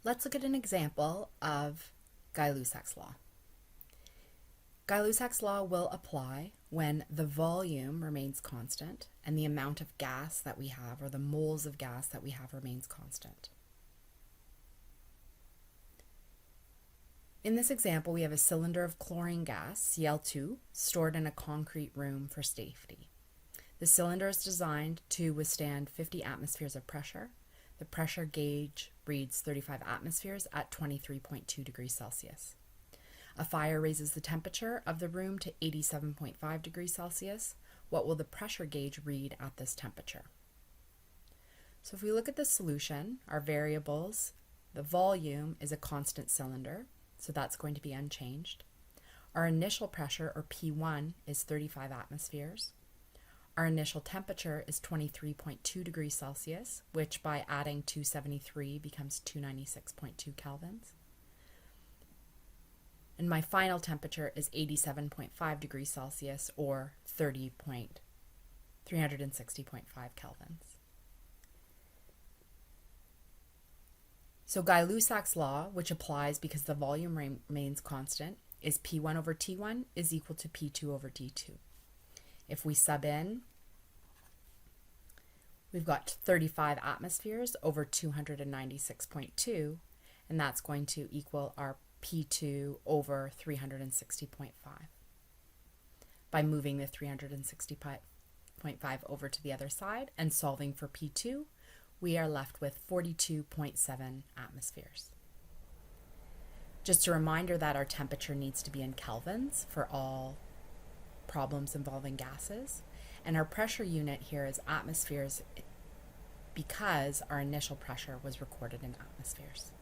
Let's look at an example of Lusac's law. Lusac's law will apply when the volume remains constant and the amount of gas that we have, or the moles of gas that we have, remains constant. In this example, we have a cylinder of chlorine gas, Cl2, stored in a concrete room for safety. The cylinder is designed to withstand 50 atmospheres of pressure. The pressure gauge reads 35 atmospheres at 23.2 degrees Celsius. A fire raises the temperature of the room to 87.5 degrees Celsius. What will the pressure gauge read at this temperature? So if we look at the solution, our variables, the volume is a constant cylinder, so that's going to be unchanged. Our initial pressure, or P1, is 35 atmospheres. Our initial temperature is 23.2 degrees Celsius, which by adding 273 becomes 296.2 kelvins. And my final temperature is 87.5 degrees Celsius, or 360.5 kelvins. So Lusac's law, which applies because the volume remains constant, is P1 over T1 is equal to P2 over T2. If we sub in, we've got 35 atmospheres over 296.2, and that's going to equal our P2 over 360.5. By moving the 360.5 over to the other side and solving for P2, we are left with 42.7 atmospheres. Just a reminder that our temperature needs to be in kelvins for all problems involving gases, and our pressure unit here is atmospheres because our initial pressure was recorded in atmospheres.